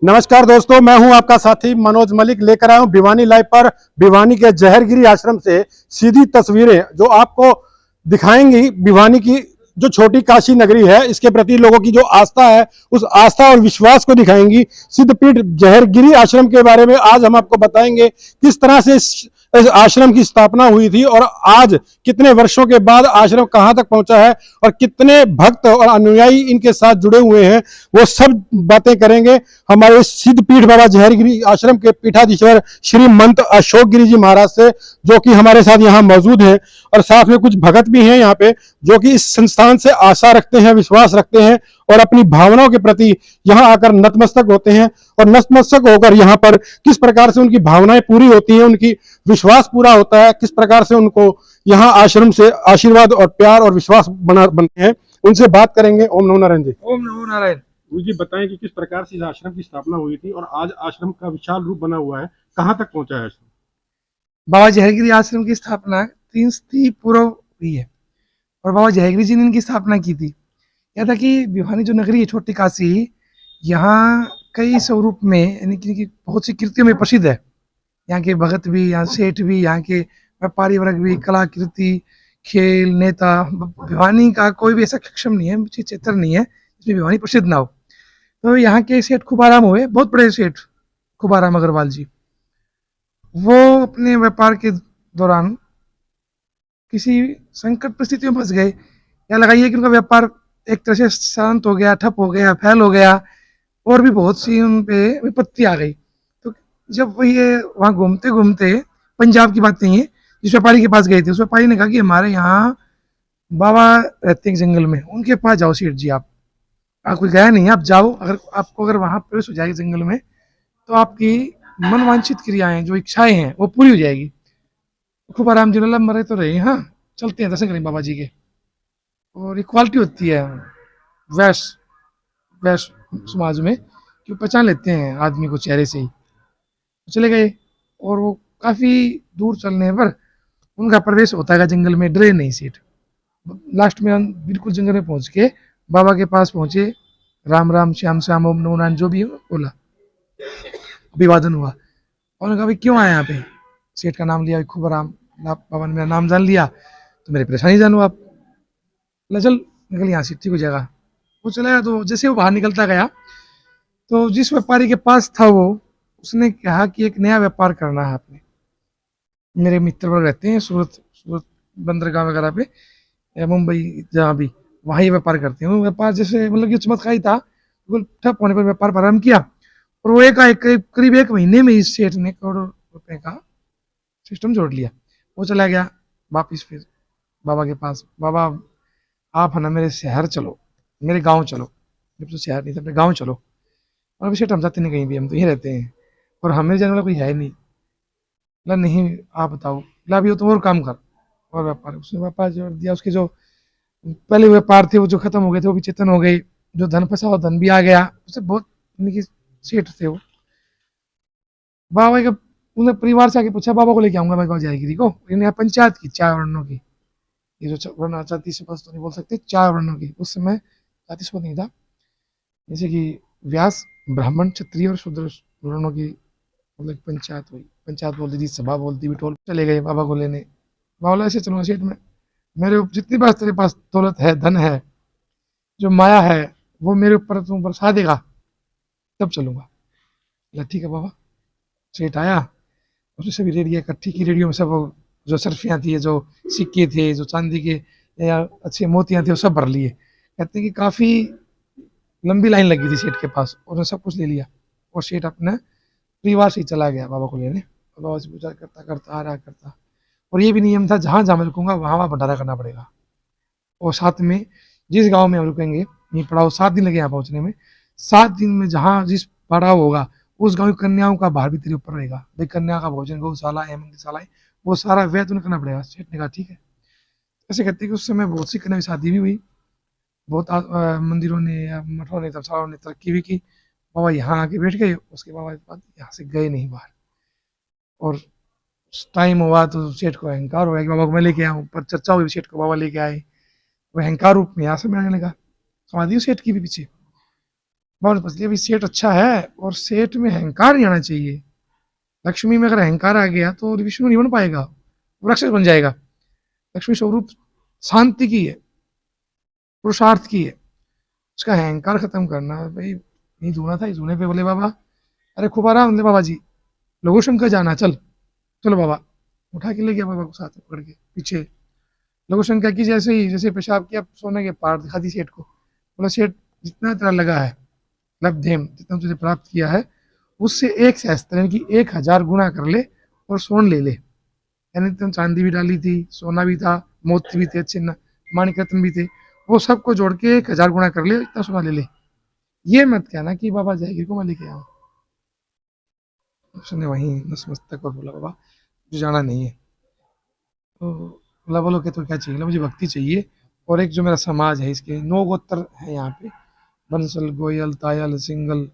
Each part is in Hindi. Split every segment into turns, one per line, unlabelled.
नमस्कार दोस्तों, मैं हूं आपका साथी मनोज मलिक। लेकर आया हूं भिवानी लाइव पर भिवानी के जहरगिरी आश्रम से सीधी तस्वीरें जो आपको दिखाएंगी भिवानी की जो छोटी काशी नगरी है, इसके प्रति लोगों की जो आस्था है, उस आस्था और विश्वास को दिखाएंगी। सिद्धपीठ जहरगिरी आश्रम के बारे में आज हम आपको बताएंगे किस तरह से इस आश्रम की स्थापना हुई थी और आज कितने वर्षों के बाद आश्रम कहां तक पहुंचा है और कितने भक्त और अनुयायी इनके साथ जुड़े हुए हैं, वो सब बातें करेंगे हमारे सिद्धपीठ बाबा जहरगिरी आश्रम के पीठाधीश्वर श्री मंत अशोक गिरी जी महाराज से, जो कि हमारे साथ यहाँ मौजूद हैं। और साथ में कुछ भगत भी हैं यहाँ पे जो कि इस संस्थान से आशा रखते हैं, विश्वास रखते हैं और अपनी भावनाओं के प्रति यहाँ आकर नतमस्तक होते हैं। और नतमस्तक होकर यहाँ पर किस प्रकार से उनकी भावनाएं पूरी होती हैं, उनकी विश्वास पूरा होता है, किस प्रकार से उनको यहाँ आश्रम से आशीर्वाद और प्यार और विश्वास बनते हैं, उनसे बात करेंगे। ओम नमो नारायण जी।
ओम नमो नारायण
जी बताएं कि किस प्रकार से इस आश्रम की स्थापना हुई थी और आज आश्रम का विशाल रूप बना हुआ है, कहाँ तक पहुंचा है आश्रम?
बाबा जहरगिरी आश्रम की स्थापना 3 सदी पूर्व हुई है और बाबा जहरगिरी जी ने इनकी स्थापना की थी। क्या था कि भिवानी जो नगरी है छोटी काशी, यहाँ कई स्वरूप में यानी कि बहुत सी कृतियों में प्रसिद्ध है। यहाँ के भगत भी, यहाँ सेठ भी, यहाँ के व्यापारी वर्ग भी, कलाकृति, खेल, नेता, भिवानी का कोई भी ऐसा सक्षम नहीं है, क्षेत्र नहीं है जिसमें भिवानी प्रसिद्ध ना हो। तो यहाँ के सेठ खुबाराम हुए, बहुत बड़े सेठ खुबाराम अग्रवाल जी। वो अपने व्यापार के दौरान किसी संकट परिस्थिति में फंस गए, या लगाइए कि उनका व्यापार एक तरह से शांत हो गया, ठप हो गया, फैल हो गया और भी बहुत सी उन पे विपत्ति आ गई। तो जब वो ये वहाँ घूमते घूमते, पंजाब की बात नहीं है, जिस व्यापारी के पास गए थे, उस व्यापारी ने कहा कि हमारे यहाँ बाबा रहते हैं जंगल में, उनके पास जाओ सेठ जी। आप कोई गया नहीं, आप जाओ। अगर वहाँ प्रवेश हो जाएगी जंगल में तो आपकी मनवांछित क्रियाएं, जो इच्छाएं हैं, वो पूरी हो जाएगी। खूब आराम जी मरे तो रहे, हाँ चलते हैं दर्शन करें बाबा जी के। और इक्वालिटी होती है वैश्य वैश्य समाज में कि वो पहचान लेते हैं आदमी को चेहरे से ही। चले गए और वो काफ़ी दूर चलने पर उनका प्रवेश होता है जंगल में, डरे नहीं सेठ। लास्ट में हम बिल्कुल जंगल में पहुंच के बाबा के पास पहुंचे। राम राम, श्याम श्याम, ओम नमो नारायण, जो भी बोला, अभिवादन हुआ। और उन्होंने कहा भाई क्यों आए यहाँ पे? सेठ का नाम लिया, खूब राम। बाबा ने मेरा नाम जान लिया तो मेरी परेशानी जानो आप। चल निकल यहाँ से, ठीक हो जाएगा। वो चला गया। तो जैसे वो बाहर निकलता गया तो जिस व्यापारी के पास था वो, उसने कहा कि एक नया व्यापार करना है आपने। मेरे मित्र लोग रहते हैं सूरत बंदरगाह वगैरह पे, या मुंबई, जहाँ भी, वहाँ ये व्यापार करते हैं। वो व्यापार जैसे मतलब कि चमत्कारी था, बिल्कुल ठप होने पर व्यापार प्रारंभ किया और वो करीब 1 महीने में इस सेठ ने करोड़ों रुपए का सिस्टम जोड़ लिया। वो चला गया वापिस फिर बाबा के पास। बाबा आप है ना मेरे शहर चलो, मेरे गांव चलो। जब तो शहर नहीं था, अपने गांव चलो। और अभी सेठ हम जाते नहीं कहीं भी, हम तो यहीं रहते हैं और हमें जाने वाला कोई है नहीं। बोला नहीं, आप बताओ। बोला अभी तो और काम कर और व्यापार। उसने व्यापार जोड़ दिया। उसके जो पहले व्यापार थे वो जो खत्म हो गए थे, वो भी चेतन हो गए। जो धन फंसा वो धन भी आ गया। उससे बहुत सेठ थे वो। बाबा का उन्होंने परिवार से आके पूछा, बाबा को लेके आऊंगा मैं बाबा जहरगिरी को। इन्हें पंचायत की 4 वर्णों की, ये जो वर्ण जाति से तो नहीं बोल सकते, 4 वर्णों की। उस समय जाति से नहीं था, जैसे कि व्यास, ब्राह्मण, क्षत्रिय और शूद्र वर्णों की मतलब पंचायत हुई। पंचायत बोलती थी, सभा बोलती, बिठोल। चले गए बाबा को लेने। बाबा ऐसे चलो सेठ में, मेरे जितनी बार तेरे पास दौलत है, धन है, जो माया है, वो मेरे ऊपर तुम बरसा देगा तब चलूंगा। ठीक है बाबा। सेठ आया, उसने सभी रेडियो इकट्ठी की। रेडियो में सब जो सर्फियाँ थी, जो सिक्के थे, जो चांदी के या अच्छे मोतियाँ थे, वो सब भर लिए। कहते हैं कि काफ़ी लंबी लाइन लगी थी सेठ के पास, उन्होंने सब कुछ ले लिया और सेठ अपने परिवार से ही चला गया बाबा को लेने। बाबा से पूजा करता करता आ रहा करता। और ये भी नियम था, जहाँ जहाँ मैं रुकूंगा वहाँ वहाँ भंडारा करना पड़ेगा। और साथ में जिस गाँव में हम रुकेंगे, ये पड़ाव 7 दिन लगे यहाँ पहुँचने में, 7 दिन में जहाँ जिस पड़ाव होगा उस गाँव की कन्याओं का भार भी तेरे ऊपर रहेगा। भाई कन्या का भोजन, गौशाला, मंदिरशालाएं, वो सारा व्यय तुम्हें करना पड़ेगा। सेठ ने कहा ठीक है। ऐसे कहते हैं कि उस समय बहुत सी कन्या की शादी भी हुई, बहुत मंदिरों ने या मठों ने, धर्मशालाओं ने तरक्की भी की। बाबा यहाँ आके बैठ गए, उसके बाद यहाँ से गए नहीं बाहर। और टाइम हुआ तो सेठ को अहंकार हो गया कि बाबा को मैं लेके आऊँ, पर चर्चा हुई, सेठ को बाबा लेके आए। वो अहंकार रूप में यहाँ से में आने लगा। समाधि सेठ की भी पीछे। बाबा ने बस लिया, अभी सेठ अच्छा है और सेठ में अहंकार नहीं आना चाहिए। लक्ष्मी में अगर अहंकार आ गया तो विष्णु नहीं बन पाएगा, वो राक्षस बन जाएगा। लक्ष्मी स्वरूप शांति की है, पुरुषार्थ की है। उसका अहंकार खत्म करना है भाई। नहीं धोना था, इस धोने पे बोले बाबा, अरे खूब आराम, बोले बाबा जी लघु शंकर जाना, चल चलो बाबा। उठा के ले गया बाबा को साथ में पकड़ के पीछे। लघु शंकर की जैसे ही जैसे पेशाब किया, सोने के पार दिखा दी सेठ को। बोला सेठ जितना तेरा लगा है लब्धेम, जितना तुझे प्राप्त किया है उससे 1 सहस्त्र यानी कि 1000 गुना कर ले और स्वर्ण ले ले। यानी तुम चांदी भी डाली थी, सोना भी था, मोती भी थे, अच्छे माणिक रत्न भी थे, वो सबको जोड़ के 1000 गुना कर ले, इतना सोना ले ले। ये मत कहना कि बाबा जयगिर को मैं लेके आऊँ। उसने वहीं नतमस्तक और बोला बाबा मुझे जाना नहीं है। तो बोला बोलो कि तो क्या चाहिए? बोला मुझे भक्ति चाहिए और एक जो मेरा समाज है, इसके 9 गोत्र है यहाँ पे, बंसल, गोयल, तायल, सिंगल,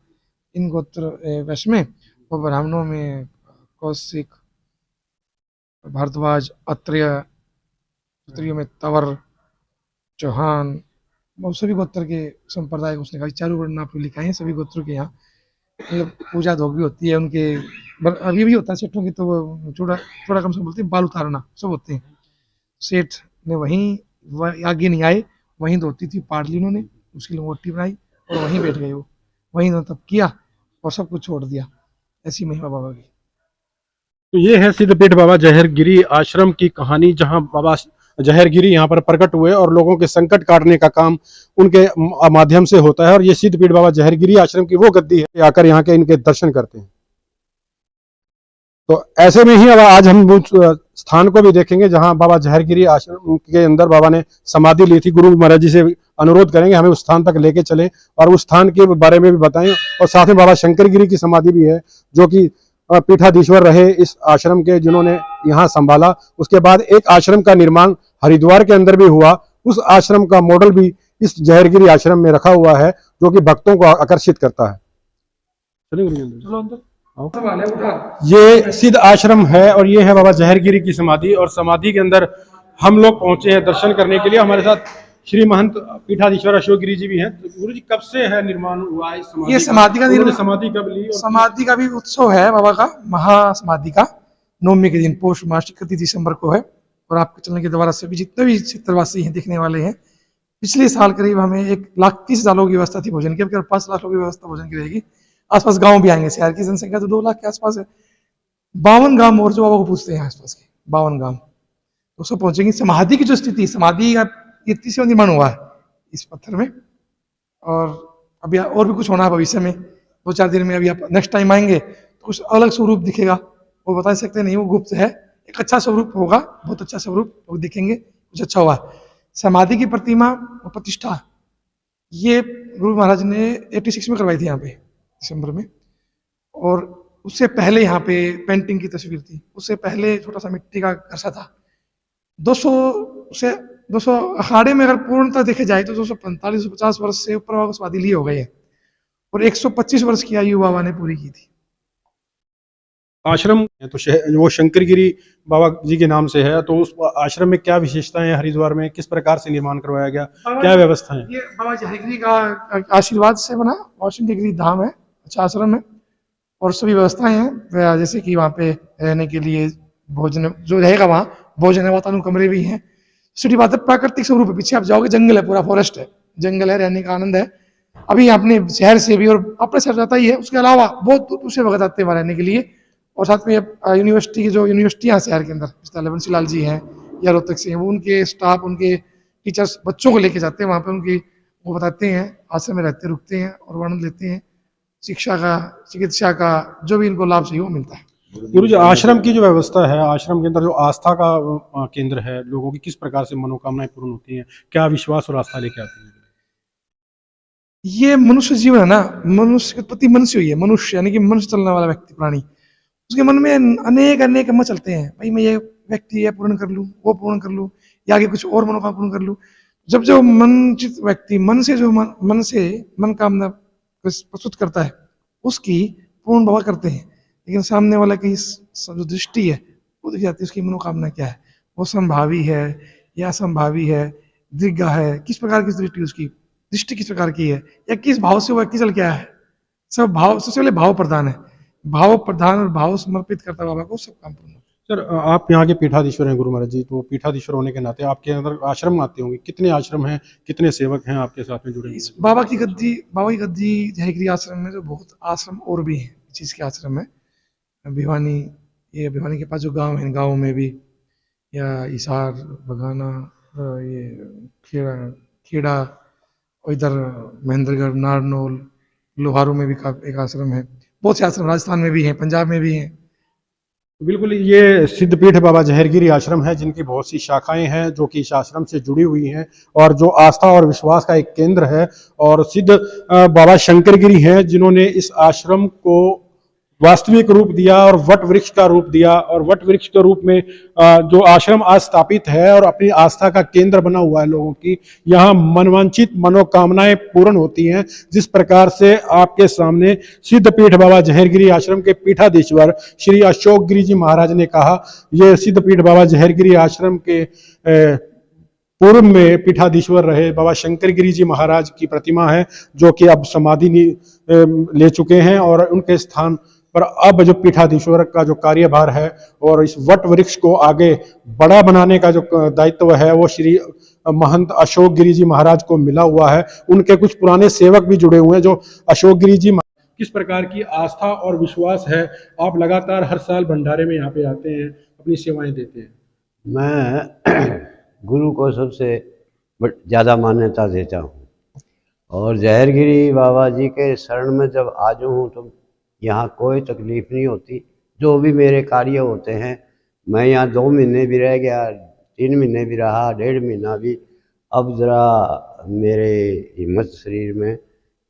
इन गोत्र वैश्य में, और ब्राह्मणों में कौशिक, भारद्वाज, अत्रेय, क्षत्रियों में तंवर, चौहान, वो सभी गोत्र के संप्रदाय को उसने कहा चारों वर्ण आपने लिखा है सभी गोत्रों के यहाँ। मतलब पूजा धोग भी होती है उनके, अभी भी होता है सेठों की, तो वो थोड़ा थोड़ा कम से बोलते हैं, बाल उतारना सब होते हैं। सेठ ने वहीं आगे नहीं आए, वहीं धोती थी पाड़ ली उन्होंने, उसकी लंगोटी बनाई और वहीं बैठ गए वो, वहीं तब किया और सब कुछ छोड़ दिया। ऐसी महिमा बाबा की।
तो ये है सिद्धपीठ बाबा जहरगिरी आश्रम की कहानी, जहां बाबा जहरगिरी यहाँ पर प्रकट हुए और लोगों के संकट काटने का काम उनके माध्यम से होता है। और ये सिद्धपीठ बाबा जहरगिरी आश्रम की वो गद्दी है, आकर यहाँ के इनके दर्शन करते हैं। तो ऐसे में ही अब आज हम उस स्थान को भी देखेंगे जहां बाबा जहरगिरी आश्रम के अंदर बाबा ने समाधि ली थी। गुरु महाराज जी से अनुरोध करेंगे हमें उस स्थान तक लेके चलें और उस स्थान के बारे में भी बताएं। और साथ में बाबा शंकरगिरी की समाधि भी है, जो कि पीठाधीश्वर रहे इस आश्रम के, जिन्होंने यहाँ संभाला। उसके बाद एक आश्रम का निर्माण हरिद्वार के अंदर भी हुआ, उस आश्रम का मॉडल भी इस जहरगिरी आश्रम में रखा हुआ है, जो कि भक्तों को आकर्षित करता है।
चलो अंदर।
ये सिद्ध आश्रम है और ये है बाबा जहरगिरी की समाधि। और समाधि के अंदर हम लोग पहुंचे हैं दर्शन करने के लिए। हमारे साथ श्री महंत पीठाधीश्वर अशोक गिरी जी भी हैं। तो गुरु जी कब से है निर्माण हुआ है
ये समाधि का निर्माण,
समाधि कब ली?
समाधि का भी उत्सव है बाबा का, महासमाधि का 9वीं के दिन पौष मास 31 दिसंबर को है। और आपके चलने के द्वारा सभी जितने भी क्षेत्रवासी हैं देखने वाले हैं, पिछले साल करीब हमें 1,30,000 लोगों की व्यवस्था थी भोजन की, अब 5 लाख लोगों की व्यवस्था भोजन की रहेगी। आसपास गांव भी आएंगे, शहर की जनसंख्या तो 2 लाख के आसपास है। 52 गांव और जो बाबा को पूछते हैं आसपास के 52 गांव, तो सब पहुंचेंगे। समाधि की जो स्थिति, समाधि का 30वां निर्माण हुआ है इस पत्थर में, और अभी और भी कुछ होना है भविष्य में, 2-4 दिन में। अभी आप नेक्स्ट टाइम आएंगे तो कुछ अलग स्वरूप दिखेगा, वो बता सकते नहीं, वो गुप्त है। एक अच्छा स्वरूप होगा, बहुत अच्छा स्वरूप वो दिखेंगे, कुछ अच्छा हुआ। समाधि की प्रतिमा और प्रतिष्ठा ये गुरु महाराज ने 86 में करवाई थी यहाँ पे दिसंबर में। और उससे पहले यहाँ पे पेंटिंग की तस्वीर थी, उससे पहले छोटा सा मिट्टी का घरसा था। 200 अखाड़े में अगर पूर्णतः देखे जाए तो 245-250 वर्ष से ऊपर बाबा समाधि लिए हो गए हैं, और 125 वर्ष की आयु बाबा ने पूरी की थी।
आश्रम तो वो शंकरगिरी बाबा जी के नाम से है, तो उस आश्रम में क्या विशेषताएं हैं? हरिद्वार में किस प्रकार से निर्माण करवाया गया, क्या व्यवस्था है?
ये बाबा जहरगिरी का आशीर्वाद से बना और शंकरगिरी धाम है, अच्छा आश्रम है, और सभी व्यवस्थाएं हैं, जैसे कि वहाँ पे रहने के लिए भोजन जो रहेगा, वहाँ भोजन है, वातानुकूल कमरे भी हैं। सीधी बात है, प्राकृतिक स्वरूप है, पीछे आप जाओगे जंगल है, पूरा फॉरेस्ट है, जंगल है, रहने का आनंद है। अभी अपने शहर से भी और अपने शहर जाता ही है, उसके अलावा बहुत दूसरे वक्त आते हैं वहाँ रहने के लिए। और साथ में यूनिवर्सिटी की जो यूनिवर्सिटियाँ शहर के अंदर, जैसे बंसीलाल जी हैं या रोहतक से हैं, वो उनके स्टाफ, उनके टीचर्स बच्चों को लेके जाते हैं वहाँ पे, उनकी वो बताते हैं, आश्रम में रहते रुकते हैं और आनंद लेते हैं, शिक्षा का, चिकित्सा का, जो भी इनको लाभ चाहिए वो मिलता है।
गुरु जी, आश्रम की जो व्यवस्था है, आश्रम के अंदर जो आस्था का केंद्र है, लोगों की किस प्रकार से मनोकामनाएं पूर्ण होती हैं, क्या विश्वास और आस्था लेके आते हैं?
ये मनुष्य जीवन है ना, मनुष्य के प्रति मनुष्य ही है, मनुष्य यानी कि मनुष्य चलने वाला व्यक्ति, प्राणी, उसके मन में अनेक अनेक मन चलते हैं, भाई मैं ये व्यक्ति ये पूर्ण कर लूँ, वो पूर्ण कर लूँ, या आगे कुछ और मनोकामना पूर्ण कर लूँ। जब जो मनचित व्यक्ति मन से जो मन कामना प्रस्तुत करता है, उसकी पूर्ण बाबा करते हैं। लेकिन सामने वाला की जो दृष्टि है वो दिख जाती है, उसकी मनोकामना क्या है, वो संभावी है या असंभावी है, दीर्घा है, किस प्रकार की दृष्टि उसकी, दृष्टि किस प्रकार की है या किस भाव से वो व्यक्ति चल के आया है। सब भाव, सबसे पहले भाव प्रधान है, भाव प्रधान और भाव समर्पित करता बाबा को सब काम पूर्ण।
सर आप यहाँ के पीठाधीश्वर हैं गुरु महाराज जी, तो पीठाधीश्वर होने के नाते आपके अंदर आश्रम आते होंगे, कितने आश्रम हैं, कितने सेवक हैं आपके साथ में जुड़े हुए?
इस बाबा की गद्दी जयगिरी आश्रम में जो बहुत आश्रम और भी हैं, चीज़ के आश्रम है। भिवानी, ये भिवानी के पास जो गांव है, गाँव में भी, या इसार, बगाना, ये खेड़ा और इधर महेंद्रगढ़, नारनौल, लोहारू में भी एक आश्रम है। बहुत से आश्रम राजस्थान में भी हैं, पंजाब में भी हैं।
बिल्कुल, ये सिद्धपीठ बाबा जहरगिरी आश्रम है जिनकी बहुत सी शाखाएं हैं जो कि इस आश्रम से जुड़ी हुई हैं और जो आस्था और विश्वास का एक केंद्र है। और सिद्ध बाबा शंकरगिरी हैं जिन्होंने इस आश्रम को वास्तविक रूप दिया और वट वृक्ष का रूप दिया, और वट वृक्ष के रूप में जो आश्रम आज स्थापित है और अपनी आस्था का केंद्र बना हुआ है लोगों की, यहाँ मनवांछित मनोकामनाएं पूर्ण होती हैं। जिस प्रकार से आपके सामने सिद्धपीठ बाबा जहरगिरी आश्रम के पीठाधीश्वर श्री अशोक गिरी जी महाराज ने कहा, ये सिद्धपीठ बाबा जहरगिरी आश्रम के पूर्व में पीठाधीश्वर रहे बाबा शंकर गिरी जी महाराज की प्रतिमा है जो कि अब समाधि ले चुके हैं, और उनके स्थान पर अब जो पीठाधीश्वर का जो कार्यभार है और इस वट वृक्ष को आगे बड़ा बनाने का जो दायित्व है वो श्री महंत अशोक गिरी जी महाराज को मिला हुआ है। उनके कुछ पुराने सेवक भी जुड़े हुए हैं जो अशोक गिरी जी। किस प्रकार की आस्था और विश्वास है, आप लगातार हर साल भंडारे में यहाँ पे आते हैं, अपनी सेवाएं देते हैं?
मैं गुरु को सबसे ज़्यादा मान्यता देता हूँ, और जहरगिरी बाबा जी के शरण में जब आ जाऊँ तो यहाँ कोई तकलीफ नहीं होती। जो भी मेरे कार्य होते हैं, मैं यहाँ 2 महीने भी रह गया, 3 महीने भी रहा, 1.5 महीना भी, अब ज़रा मेरे हिम्मत शरीर में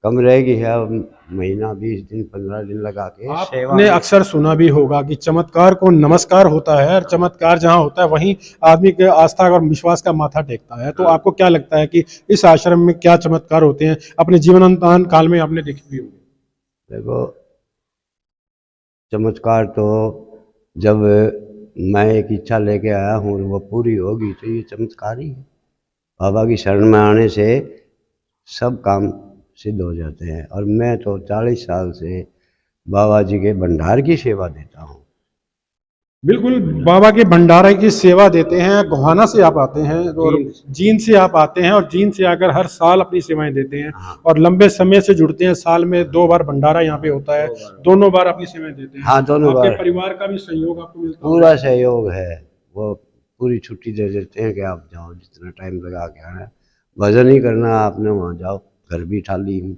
कम रहेगी है, अब महीना 20 दिन 15 दिन लगा के
आपने अक्सर सुना भी होगा कि चमत्कार को नमस्कार होता है, और चमत्कार जहाँ होता है वहीं आदमी के आस्था और विश्वास का माथा टेकता है। तो आपको क्या लगता है कि इस आश्रम में क्या चमत्कार होते हैं, अपने जीवनांत काल में आपने देखे भी होंगे?
देखो, चमत्कार तो जब मैं एक इच्छा लेके आया हूँ और वो पूरी होगी तो ये चमत्कार ही है। बाबा की शरण में आने से सब काम सिद्ध हो जाते हैं, और मैं तो 40 साल से बाबा जी के भंडार की सेवा देता हूँ।
बिल्कुल, बाबा के भंडारे की सेवा देते हैं। गोहाना से आप आते हैं और जींद से आप आते हैं, और जींद से आकर हर साल अपनी सेवाएं देते हैं।
हाँ।
और लंबे समय से जुड़ते हैं, साल में 2 बार भंडारा यहाँ पे होता है, दोनों बार अपनी सेवाएं देते हैं।
हाँ, दोनों
आपके
बार।
परिवार का भी सहयोग आपको मिलता है?
पूरा सहयोग है, वो पूरी छुट्टी दे देते हैं कि आप जाओ, जितना टाइम लगा के आना है, भजन ही करना आपने वहाँ जाओ। घर भी खाली हूँ,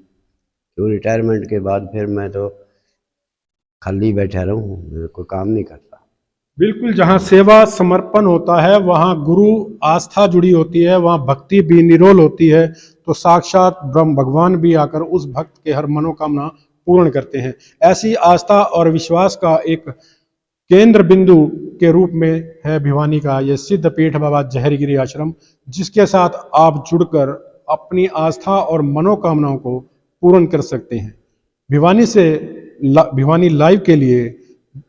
तो रिटायरमेंट के बाद फिर मैं तो खाली बैठा रहूँ, मैं कोई काम नहीं करता।
बिल्कुल, जहाँ सेवा समर्पण होता है वहाँ गुरु आस्था जुड़ी होती है, वहाँ भक्ति भी निरोल होती है, तो साक्षात ब्रह्म भगवान भी आकर उस भक्त के हर मनोकामना पूर्ण करते हैं। ऐसी आस्था और विश्वास का एक केंद्र बिंदु के रूप में है भिवानी का ये सिद्धपीठ बाबा जहरगिरी आश्रम, जिसके साथ आप जुड़कर अपनी आस्था और मनोकामनाओं को पूर्ण कर सकते हैं। भिवानी लाइव के लिए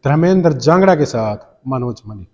धर्मेंद्र जांगड़ा के साथ मनोज मलिक।